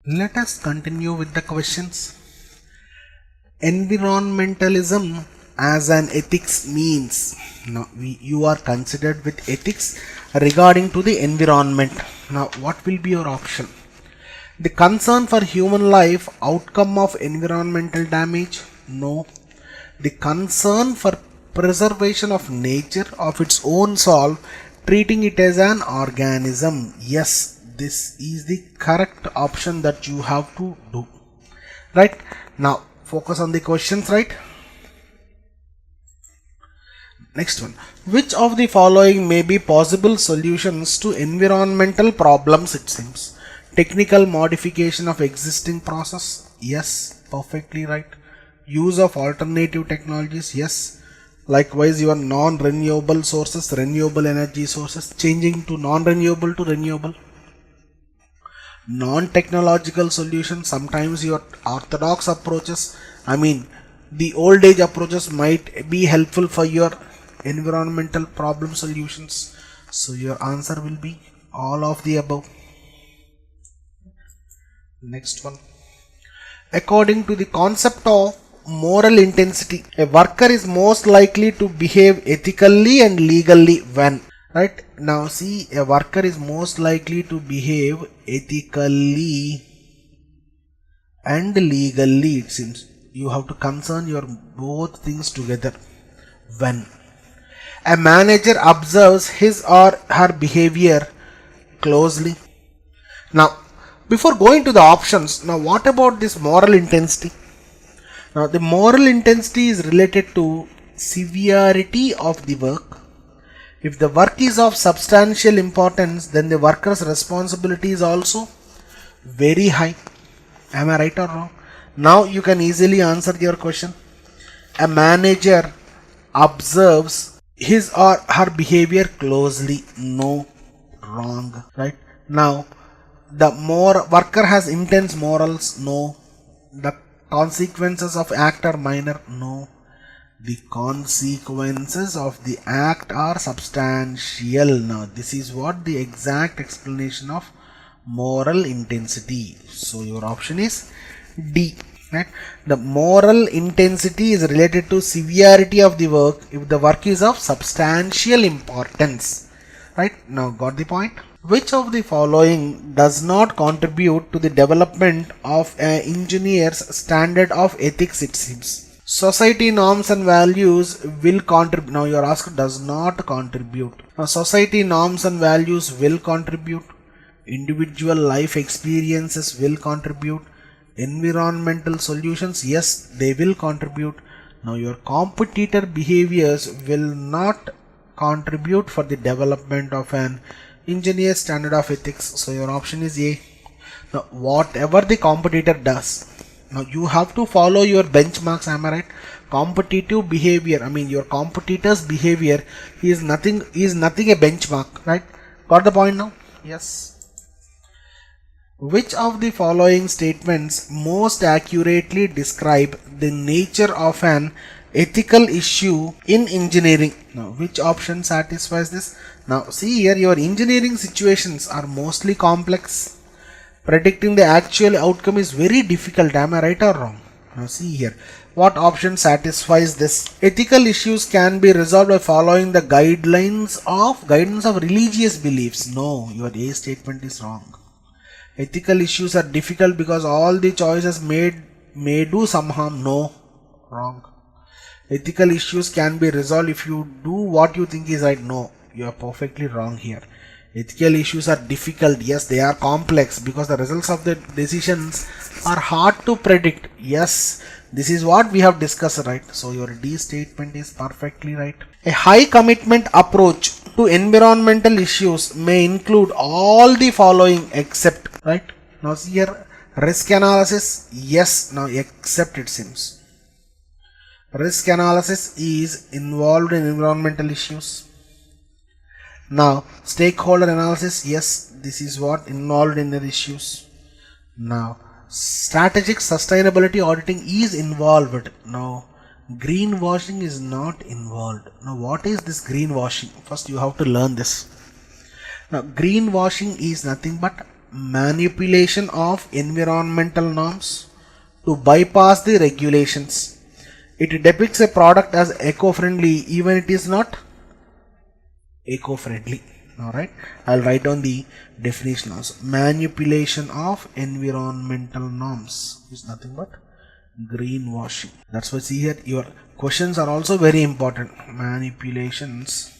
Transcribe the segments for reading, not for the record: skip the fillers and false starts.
Let us continue with the questions. Environmentalism as an ethics means. Now you are considered with ethics regarding to the environment. Now what will be your option? The concern for human life, outcome of environmental damage? No. The concern for preservation of nature, of its own soul, treating it as an organism? Yes. This is the correct option that you have to do. Right? Now focus on the questions, right? Next one. Which of the following may be possible solutions to environmental problems? It seems. Technical modification of existing process? Yes, perfectly right. Use of alternative technologies? Yes. Likewise, your non-renewable sources, renewable energy sources, changing to non-renewable to renewable. Non-technological solutions, sometimes your orthodox approaches, the old age approaches might be helpful for your environmental problem solutions. So your answer will be all of the above. Next one. According to the concept of moral intensity, a worker is most likely to behave ethically and legally when? Right, now see, a worker is most likely to behave ethically and legally. It seems you have to concern your both things together. When a manager observes his or her behavior closely. Now before going to the options, now what about this moral intensity? Now the moral intensity is related to severity of the work. If the work is of substantial importance, then the worker's responsibility is also very high. Am I right or wrong? Now you can easily answer your question. A manager observes his or her behavior closely. No, wrong. Right? Now the worker has intense morals. No. The consequences of act are minor. No. The consequences of the act are substantial. Now this is what the exact explanation of moral intensity. So your option is D. Right? The moral intensity is related to severity of the work if the work is of substantial importance. Right? Now got the point? Which of the following does not contribute to the development of an engineer's standard of ethics? It seems. Society norms and values will contribute. Now you are asked does not contribute. Now society norms and values will contribute. Individual life experiences will contribute. Environmental solutions, yes, they will contribute. Now your competitor behaviors will not contribute for the development of an engineer's standard of ethics. So your option is A. Now whatever the competitor does, now you have to follow your benchmarks. Am I right? Competitive behavior, your competitor's behavior is nothing a benchmark, right? Got the point now? Yes. Which of the following statements most accurately describe the nature of an ethical issue in engineering? Now which option satisfies this? Now see here, your engineering situations are mostly complex. Predicting the actual outcome is very difficult. Am I right or wrong? Now see here, what option satisfies this? Ethical issues can be resolved by following the guidance of religious beliefs. No, your A statement is wrong. Ethical issues are difficult because all the choices made may do some harm. No, wrong. Ethical issues can be resolved if you do what you think is right. No, you are perfectly wrong here. Ethical issues are difficult. Yes, they are complex because the results of the decisions are hard to predict. Yes, this is what we have discussed, right? So your D statement is perfectly right. A high commitment approach to environmental issues may include all the following except, right? Now see here, risk analysis. Yes, now except it seems. Risk analysis is involved in environmental issues. Now stakeholder analysis, yes, this is what involved in the issues. Now strategic sustainability auditing is involved. Now greenwashing is not involved. Now what is this greenwashing? First you have to learn this. Now greenwashing is nothing but manipulation of environmental norms to bypass the regulations. It depicts a product as eco-friendly even it is not eco-friendly. Alright, I'll write down the definition also. Manipulation of environmental norms is nothing but greenwashing. That's why see here your questions are also very important. Manipulations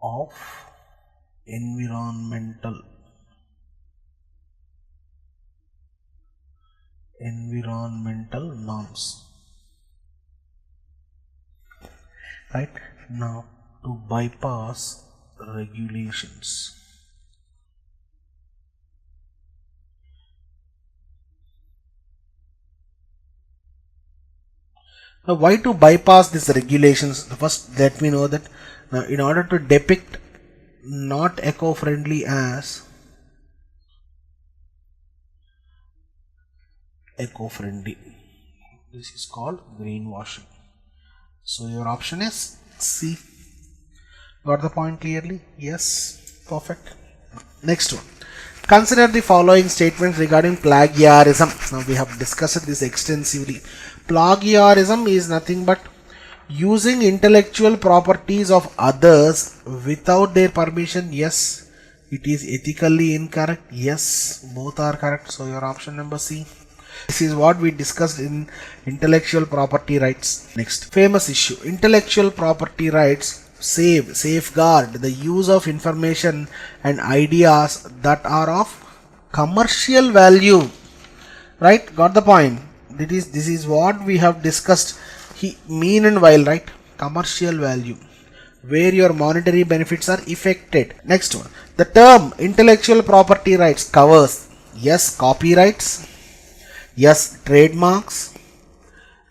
of environmental norms, right? Now to bypass regulations. Now why to bypass these regulations? First let me know that now in order to depict not eco-friendly as eco-friendly, this is called greenwashing. So your option is C. Got the point clearly? Yes, perfect. Next one. Consider the following statements regarding plagiarism. Now we have discussed this extensively. Plagiarism is nothing but using intellectual properties of others without their permission. Yes. It is ethically incorrect. Yes, both are correct. So your option number C. This is what we discussed in intellectual property rights. Next, famous issue. Intellectual property rights safeguard the use of information and ideas that are of commercial value. Right? Got the point? This is what we have discussed meanwhile, right? Commercial value, where your monetary benefits are affected. Next one. The term intellectual property rights covers, yes, copyrights, yes, trademarks,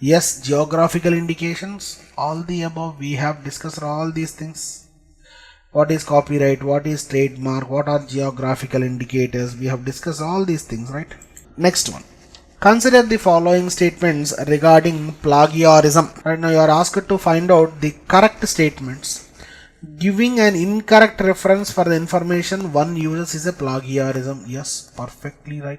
yes, geographical indications. All the above we have discussed all these things. What is copyright? What is trademark? What are geographical indicators? We have discussed all these things, right? Next one. Consider the following statements regarding plagiarism. Right now you are asked to find out the correct statements. Giving an incorrect reference for the information one uses is a plagiarism. Yes, perfectly right.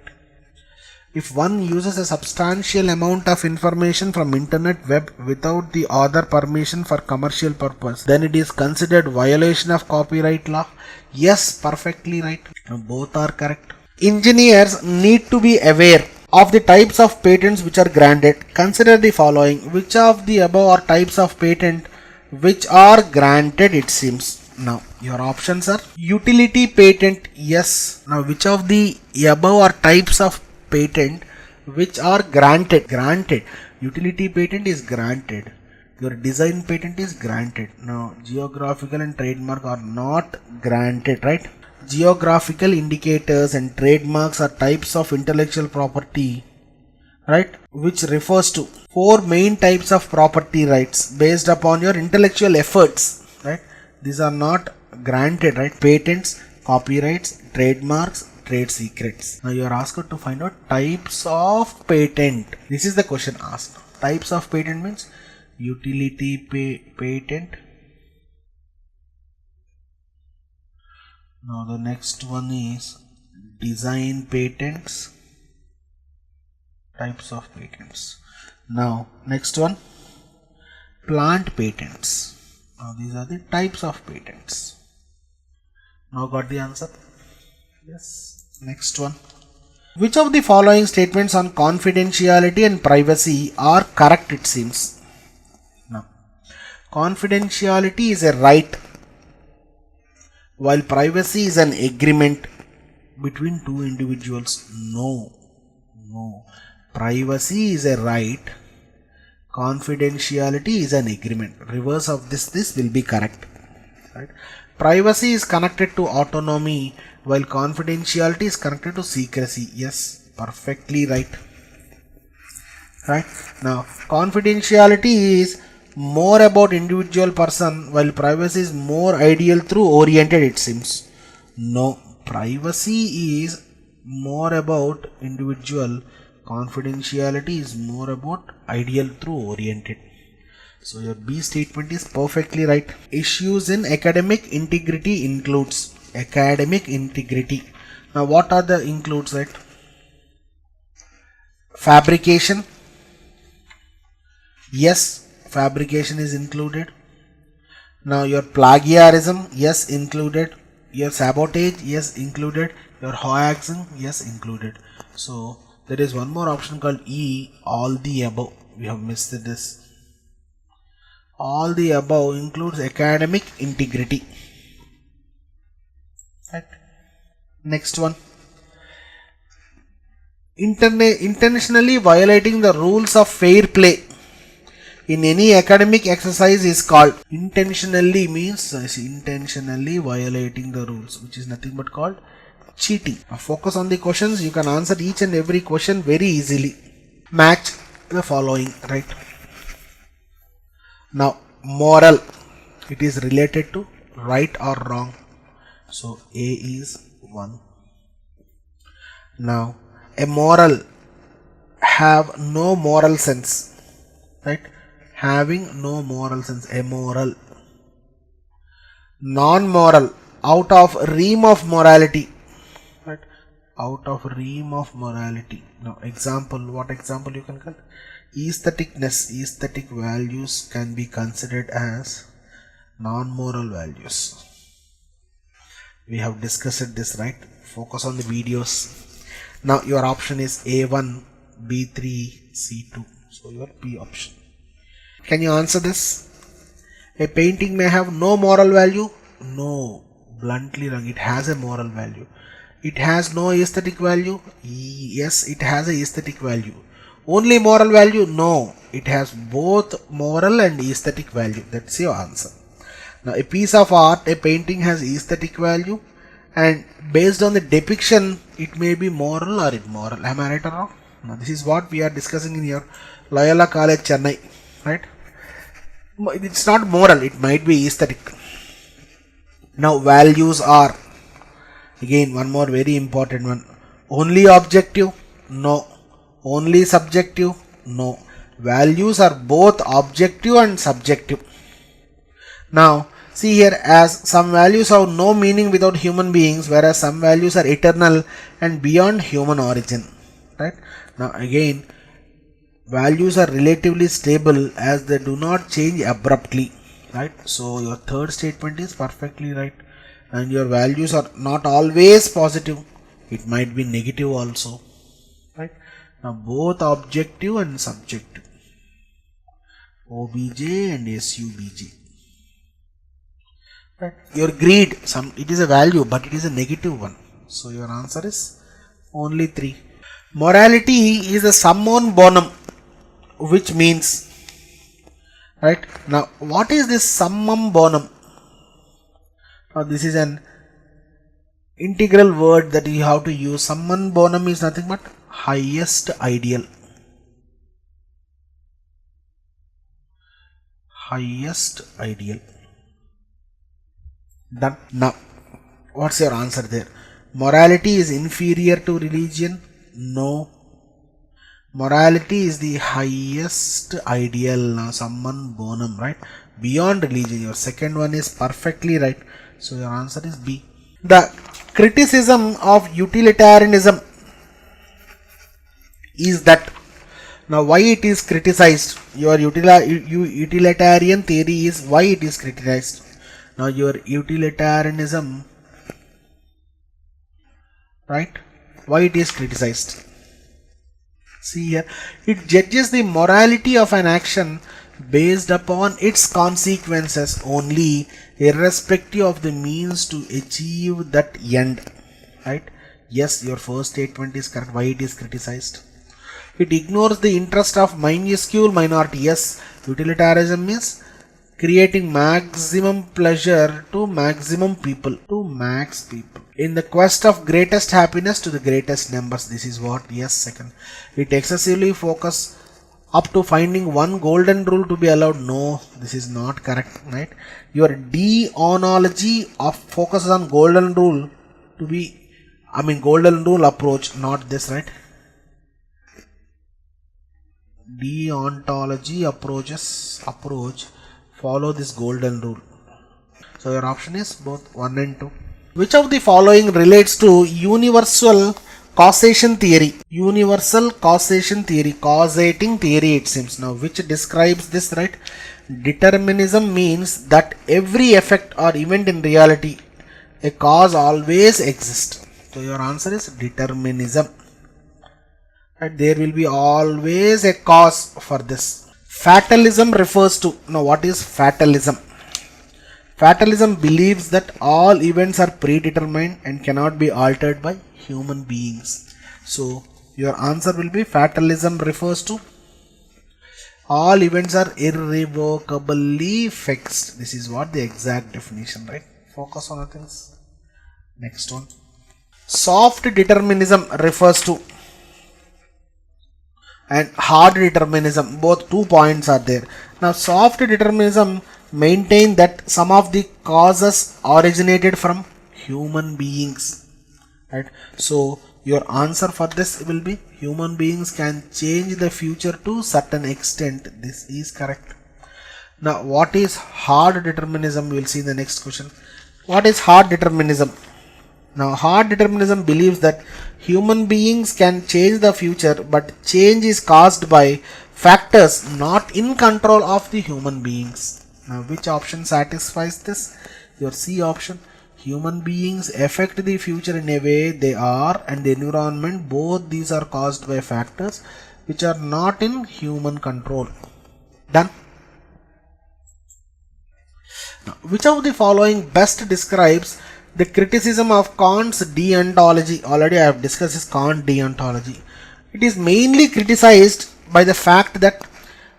If one uses a substantial amount of information from internet web without the author permission for commercial purpose, then it is considered violation of copyright law. Yes, perfectly right. Both are correct. Engineers need to be aware of the types of patents which are granted. Consider the following. Which of the above are types of patent which are granted, it seems. Now your options are utility patent. Yes. Now which of the above are types of patent which are granted? Utility patent is granted. Your design patent is granted. Now geographical and trademark are not granted, right? Geographical indicators and trademarks are types of intellectual property, right, which refers to 4 main types of property rights based upon your intellectual efforts, right? These are not granted, right? Patents, copyrights, trademarks, trade secrets. Now you are asked to find out types of patent. This is the question asked. Types of patent means utility patent. Now the next one is design patents. Types of patents. Now next one, plant patents. Now these are the types of patents. Now got the answer? Yes. Next one. Which of the following statements on confidentiality and privacy are correct, it seems? Now, confidentiality is a right, while privacy is an agreement between two individuals. No. Privacy is a right. Confidentiality is an agreement. Reverse of this will be correct. Right? Privacy is connected to autonomy, while confidentiality is connected to secrecy. Yes, perfectly right. Right? Now, confidentiality is more about individual person, while privacy is more ideal through oriented, it seems. No, privacy is more about individual, confidentiality is more about ideal through oriented. So your B statement is perfectly right. Issues in academic integrity includes academic integrity. Now what are the includes, right? Fabrication, yes, fabrication is included. Now your plagiarism, yes, included. Your sabotage, yes, included. Your hoaxing, yes, included. So there is one more option called E, all the above. We have missed this. All the above includes academic integrity. Right. Next one. Intentionally violating the rules of fair play in any academic exercise is called. Intentionally means intentionally violating the rules, which is nothing but called cheating. Now focus on the questions. You can answer each and every question very easily. Match the following, right? Now moral, it is related to right or wrong. So A is 1. Now a moral have no moral sense, right? Having no moral sense, amoral. Non-moral, out of realm of morality, right? Out of realm of morality. Now example, what example you can call? Aestheticness, aesthetic values can be considered as non-moral values. We have discussed this, right? Focus on the videos. Now your option is A1, B3, C2. So your P option. Can you answer this? A painting may have no moral value? No, bluntly wrong. It has a moral value. It has no aesthetic value? Yes, it has a aesthetic value. Only moral value? No, it has both moral and aesthetic value. That's your answer. Now a piece of art, a painting has aesthetic value, and based on the depiction it may be moral or immoral. Am I right or wrong? Now this is what we are discussing in your Loyola College Chennai, right? It's not moral, it might be aesthetic. Now values are, again one more very important one. Only objective? No. Only subjective? No. Values are both objective and subjective. Now see here, as some values have no meaning without human beings, whereas some values are eternal and beyond human origin, right? Now again, values are relatively stable as they do not change abruptly, right? So your third statement is perfectly right. And your values are not always positive, it might be negative also, right? Now both objective and subjective, OBJ and SUBJ, right? Your greed, it is a value but it is a negative one, so your answer is only 3. Morality is a summum bonum, which means, right? Now what is this summum bonum? Now this is an integral word that you have to use. Summum bonum is nothing but highest ideal. Highest ideal. Done. Now what's your answer there? Morality is inferior to religion? No. Morality is the highest ideal. Now summum bonum, right? Beyond religion. Your second one is perfectly right. So your answer is B. The criticism of utilitarianism is that, now why it is criticized? Your utilitarian theory is why it is criticized. Now your utilitarianism, right? Why it is criticized? See here, it judges the morality of an action based upon its consequences only, irrespective of the means to achieve that end, right? Yes, your first statement is correct. Why it is criticized? It ignores the interest of minuscule minority. Yes, utilitarianism means creating maximum pleasure to maximum people, to max people, in the quest of greatest happiness to the greatest numbers. This is what, yes, second. It excessively focus up to finding one golden rule to be allowed. No, this is not correct, right? Your deontology of focuses on golden rule to be, golden rule approach, not this, right? Deontology approach follow this golden rule. So your option is both 1 and 2. Which of the following relates to universal causation theory? Universal causation theory, causating theory it seems. Now which describes this, right? Determinism means that every effect or event in reality, a cause always exists. So your answer is determinism. Right? There will be always a cause for this. Fatalism refers to, now what is fatalism? Fatalism believes that all events are predetermined and cannot be altered by human beings. So your answer will be fatalism refers to all events are irrevocably fixed. This is what the exact definition, right? Focus on the things. Next one. Soft determinism refers to, and hard determinism, both 2 points are there. Now soft determinism maintain that some of the causes originated from human beings, right? So your answer for this will be human beings can change the future to certain extent. This is correct. Now what is hard determinism? We will see in the next question. What is hard determinism? Now hard determinism believes that human beings can change the future, but change is caused by factors not in control of the human beings. Now which option satisfies this? Your C option. Human beings affect the future in a way they are, and the environment, both these are caused by factors which are not in human control. Done. Now, which of the following best describes the criticism of Kant's deontology? Already I have discussed this Kant deontology. It is mainly criticized by the fact that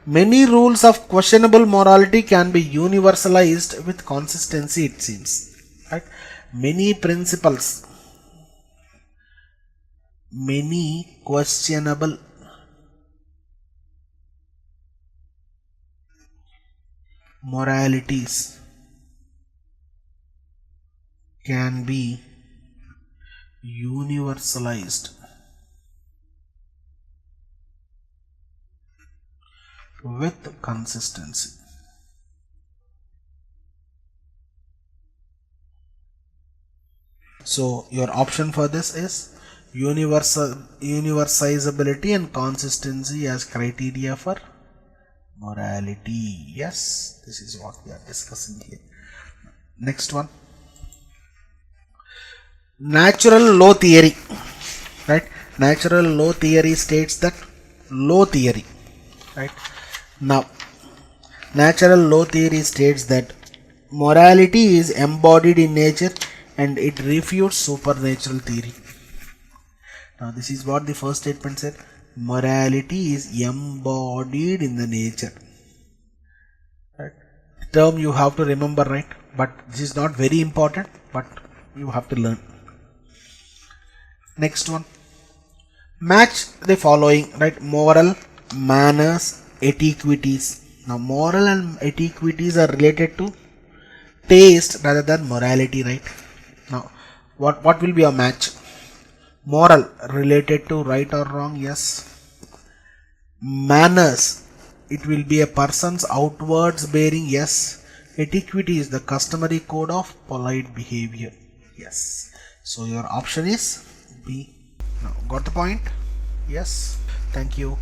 many rules of questionable morality can be universalized with consistency, it seems. Right? Many principles, many questionable moralities can be universalized with consistency. So your option for this is universalizability and consistency as criteria for morality. Yes, this is what we are discussing here. Next one. Natural law theory, right? Natural law theory states that law theory, right? Now natural law theory states that morality is embodied in nature and it refutes supernatural theory. Now this is what the first statement said. Morality is embodied in the nature. Right? Term you have to remember, right? But this is not very important, but you have to learn. Next one. Match the following, right? Moral, manners, etiquities. Now moral and etiquities are related to taste rather than morality, right? Now what will be a match? Moral related to right or wrong, yes. Manners, it will be a person's outwards bearing, yes. Etiquette is the customary code of polite behavior, yes. So your option is B. Now got the point? Yes. Thank you.